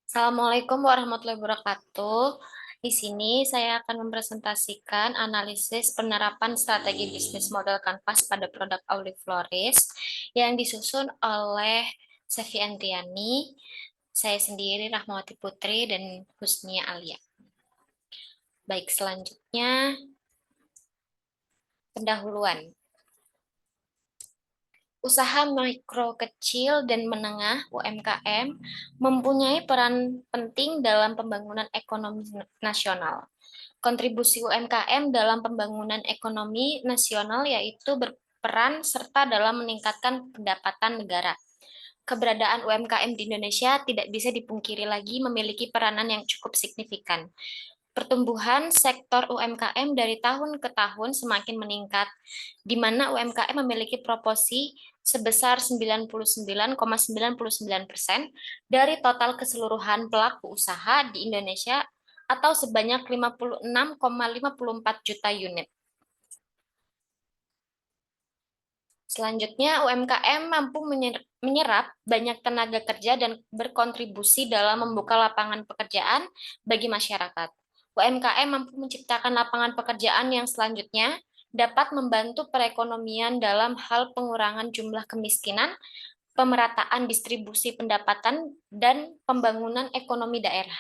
Assalamualaikum warahmatullahi wabarakatuh. Di sini saya akan mempresentasikan analisis penerapan strategi bisnis model Canvas pada produk Olive Floris yang disusun oleh Sevi Andriani, saya sendiri Rahmawati Putri, dan Husnia Alia. Baik, selanjutnya pendahuluan. Usaha mikro kecil dan menengah (UMKM) mempunyai peran penting dalam pembangunan ekonomi nasional. Kontribusi UMKM dalam pembangunan ekonomi nasional yaitu berperan serta dalam meningkatkan pendapatan negara. Keberadaan UMKM di Indonesia tidak bisa dipungkiri lagi memiliki peranan yang cukup signifikan. Pertumbuhan sektor UMKM dari tahun ke tahun semakin meningkat, di mana UMKM memiliki proporsi sebesar 99,99% dari total keseluruhan pelaku usaha di Indonesia atau sebanyak 56,54 juta unit. Selanjutnya, UMKM mampu menyerap banyak tenaga kerja dan berkontribusi dalam membuka lapangan pekerjaan bagi masyarakat. UMKM mampu menciptakan lapangan pekerjaan yang selanjutnya dapat membantu perekonomian dalam hal pengurangan jumlah kemiskinan, pemerataan distribusi pendapatan, dan pembangunan ekonomi daerah.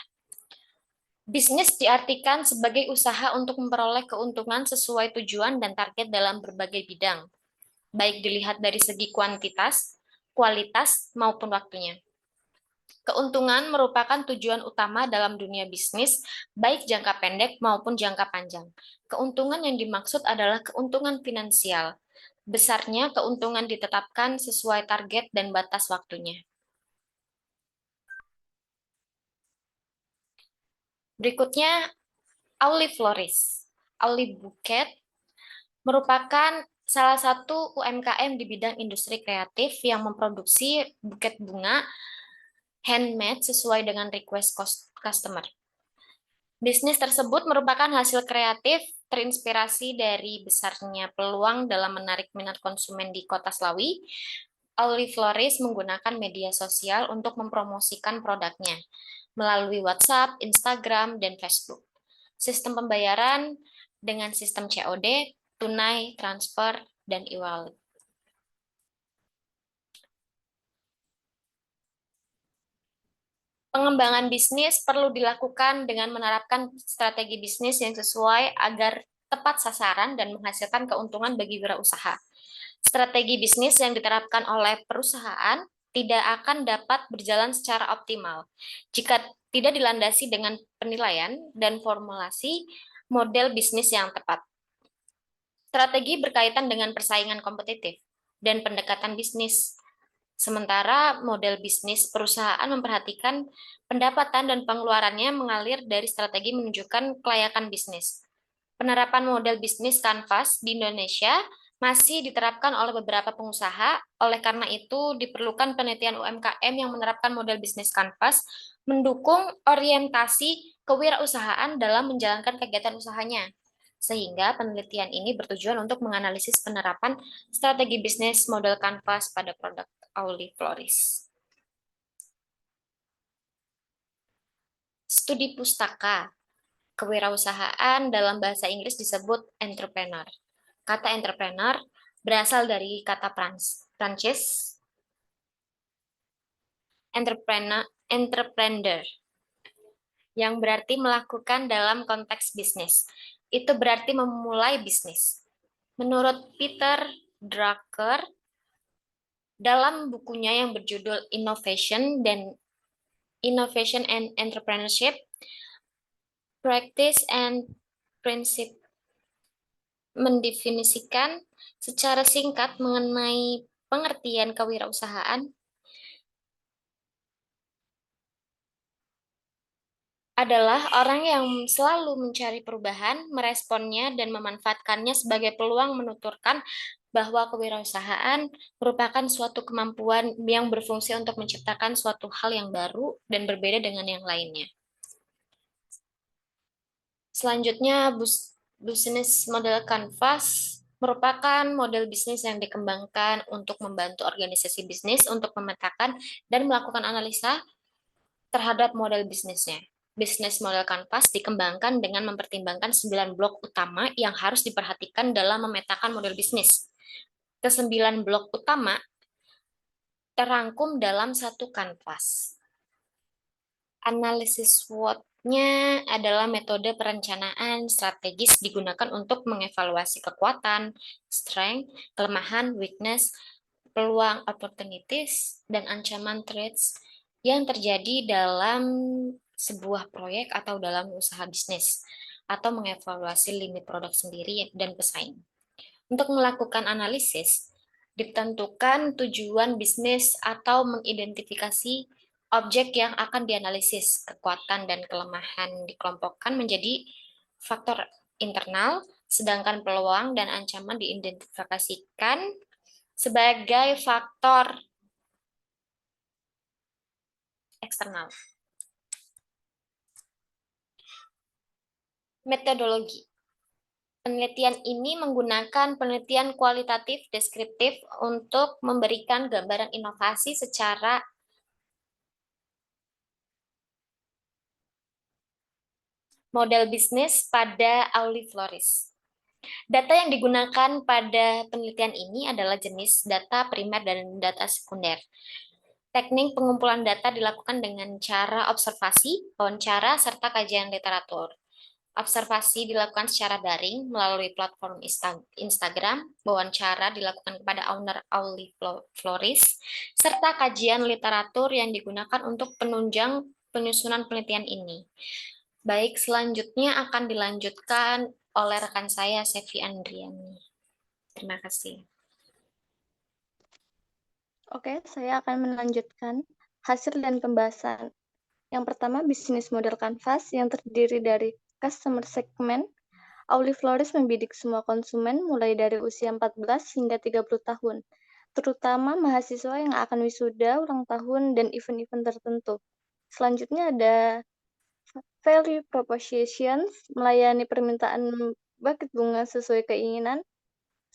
Bisnis diartikan sebagai usaha untuk memperoleh keuntungan sesuai tujuan dan target dalam berbagai bidang, baik dilihat dari segi kuantitas, kualitas, maupun waktunya. Keuntungan merupakan tujuan utama dalam dunia bisnis, baik jangka pendek maupun jangka panjang. Keuntungan yang dimaksud adalah keuntungan finansial. Besarnya keuntungan ditetapkan sesuai target dan batas waktunya. Berikutnya, Olive Floris. Olive Bouquet merupakan salah satu UMKM di bidang industri kreatif yang memproduksi buket bunga handmade sesuai dengan request customer. Bisnis tersebut merupakan hasil kreatif terinspirasi dari besarnya peluang dalam menarik minat konsumen di Kota Slawi. Olive Floris menggunakan media sosial untuk mempromosikan produknya melalui WhatsApp, Instagram, dan Facebook. Sistem pembayaran dengan sistem COD, tunai, transfer, dan e-wallet. Pengembangan bisnis perlu dilakukan dengan menerapkan strategi bisnis yang sesuai agar tepat sasaran dan menghasilkan keuntungan bagi wirausaha. Strategi bisnis yang diterapkan oleh perusahaan tidak akan dapat berjalan secara optimal jika tidak dilandasi dengan penilaian dan formulasi model bisnis yang tepat. Strategi berkaitan dengan persaingan kompetitif dan pendekatan bisnis. Sementara model bisnis perusahaan memperhatikan pendapatan dan pengeluarannya mengalir dari strategi menunjukkan kelayakan bisnis. Penerapan model bisnis Canvas di Indonesia masih diterapkan oleh beberapa pengusaha, oleh karena itu diperlukan penelitian UMKM yang menerapkan model bisnis Canvas mendukung orientasi kewirausahaan dalam menjalankan kegiatan usahanya. Sehingga penelitian ini bertujuan untuk menganalisis penerapan strategi bisnis model Canvas pada produk Olive Floris. Studi pustaka. Kewirausahaan dalam bahasa Inggris disebut entrepreneur. Kata entrepreneur berasal dari kata Prancis entrepreneur, yang berarti melakukan dalam konteks bisnis. Itu berarti memulai bisnis. Menurut Peter Drucker, dalam bukunya yang berjudul Innovation and Entrepreneurship, Practice and Principle, mendefinisikan secara singkat mengenai pengertian kewirausahaan adalah orang yang selalu mencari perubahan, meresponnya, dan memanfaatkannya sebagai peluang, menuturkan bahwa kewirausahaan merupakan suatu kemampuan yang berfungsi untuk menciptakan suatu hal yang baru dan berbeda dengan yang lainnya. Selanjutnya, bisnis model Canvas merupakan model bisnis yang dikembangkan untuk membantu organisasi bisnis untuk memetakan dan melakukan analisa terhadap model bisnisnya. Bisnis model kanvas dikembangkan dengan mempertimbangkan 9 blok utama yang harus diperhatikan dalam memetakan model bisnis. Kesembilan blok utama terangkum dalam satu kanvas. Analisis SWOT-nya adalah metode perencanaan strategis digunakan untuk mengevaluasi kekuatan, strength, kelemahan, weakness, peluang, opportunities, dan ancaman threats yang terjadi dalam sebuah proyek atau dalam usaha bisnis, atau mengevaluasi limit produk sendiri dan pesaing. Untuk melakukan analisis, ditentukan tujuan bisnis atau mengidentifikasi objek yang akan dianalisis. Kekuatan dan kelemahan dikelompokkan menjadi faktor internal, sedangkan peluang dan ancaman diidentifikasikan sebagai faktor eksternal. Metodologi. Penelitian ini menggunakan penelitian kualitatif deskriptif untuk memberikan gambaran inovasi secara model bisnis pada Auli Floris. Data yang digunakan pada penelitian ini adalah jenis data primer dan data sekunder. Teknik pengumpulan data dilakukan dengan cara observasi, wawancara, serta kajian literatur. Observasi dilakukan secara daring melalui platform Instagram, wawancara dilakukan kepada owner Auli Floris, serta kajian literatur yang digunakan untuk penunjang penyusunan penelitian ini. Baik, selanjutnya akan dilanjutkan oleh rekan saya, Sevi Andriani. Terima kasih. Oke, saya akan melanjutkan hasil dan pembahasan. Yang pertama, bisnis model kanvas yang terdiri dari customer segment. Auli Floris membidik semua konsumen mulai dari usia 14 hingga 30 tahun, terutama mahasiswa yang akan wisuda, ulang tahun, dan event-event tertentu. Selanjutnya ada value propositions, melayani permintaan buket bunga sesuai keinginan.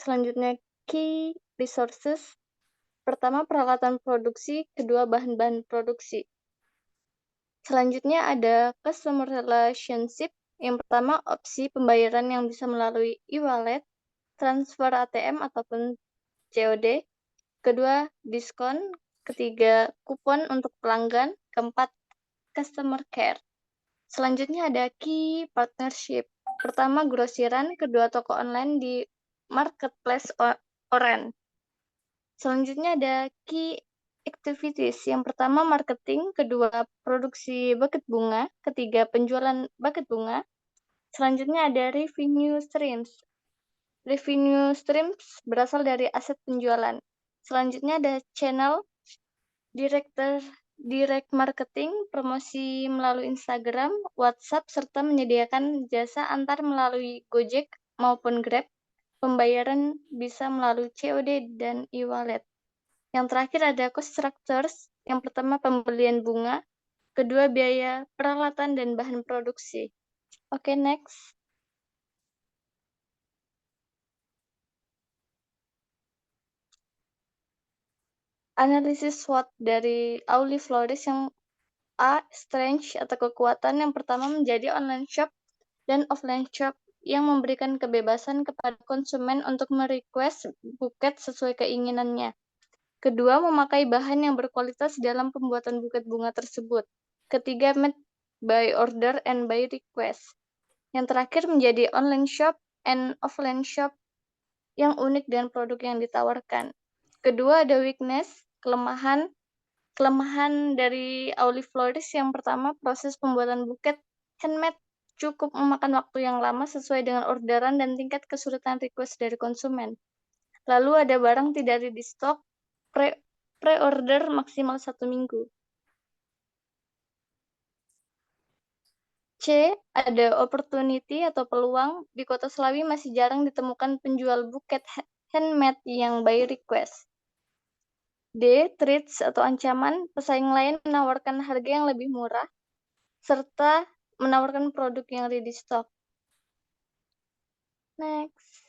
Selanjutnya key resources, pertama peralatan produksi, kedua bahan-bahan produksi. Selanjutnya ada customer relationship, yang pertama opsi pembayaran yang bisa melalui e-wallet, transfer ATM ataupun COD. Kedua, diskon. Ketiga, kupon untuk pelanggan. Keempat, customer care. Selanjutnya ada key partnership. Pertama, grosiran. Kedua, toko online di marketplace Oren. Selanjutnya ada key activities. Yang pertama, marketing. Kedua, produksi buket bunga. Ketiga, penjualan buket bunga. Selanjutnya ada revenue streams. Revenue streams berasal dari aset penjualan. Selanjutnya ada channel, direct marketing, promosi melalui Instagram, WhatsApp, serta menyediakan jasa antar melalui Gojek maupun Grab. Pembayaran bisa melalui COD dan e-wallet. Yang terakhir ada cost structures. Yang pertama pembelian bunga, kedua biaya peralatan dan bahan produksi. Oke, next. Analisis SWOT dari Auli Floris yang A, strength atau kekuatan. Yang pertama menjadi online shop dan offline shop yang memberikan kebebasan kepada konsumen untuk merequest buket sesuai keinginannya. Kedua, memakai bahan yang berkualitas dalam pembuatan buket bunga tersebut. Ketiga, made by order and by request. Yang terakhir menjadi online shop and offline shop yang unik dengan produk yang ditawarkan. Kedua, ada weakness, kelemahan dari Auli Floris. Yang pertama, proses pembuatan buket handmade cukup memakan waktu yang lama sesuai dengan orderan dan tingkat kesulitan request dari konsumen. Lalu ada barang tidak ada di stok, pre-order maksimal 1 minggu. C, ada opportunity atau peluang. Di Kota Selawi masih jarang ditemukan penjual buket handmade yang by request. D, threats atau ancaman. Pesaing lain menawarkan harga yang lebih murah, serta menawarkan produk yang ready stock. Next.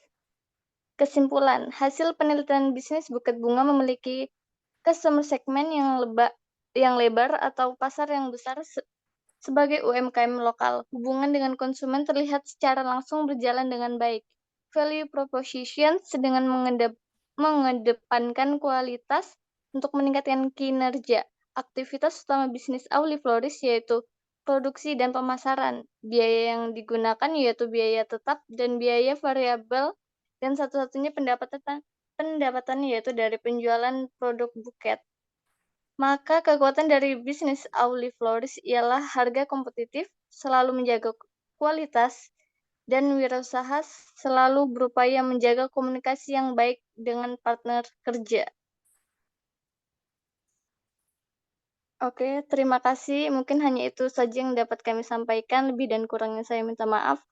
Kesimpulan, hasil penelitian bisnis buket bunga memiliki customer segment yang yang lebar atau pasar yang besar sebagai UMKM lokal, hubungan dengan konsumen terlihat secara langsung berjalan dengan baik. Value proposition dengan mengedepankan kualitas untuk meningkatkan kinerja. Aktivitas utama bisnis Auli Floris yaitu produksi dan pemasaran. Biaya yang digunakan yaitu biaya tetap dan biaya variabel, dan satu-satunya pendapatan yaitu dari penjualan produk buket. Maka kekuatan dari bisnis Auli Floris ialah harga kompetitif, selalu menjaga kualitas, dan wirausaha selalu berupaya menjaga komunikasi yang baik dengan partner kerja. Oke, terima kasih. Mungkin hanya itu saja yang dapat kami sampaikan. Lebih dan kurangnya saya minta maaf.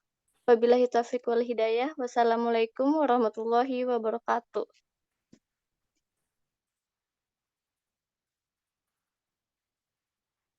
Wabillahi taufiq wal hidayah. Wassalamualaikum warahmatullahi wabarakatuh.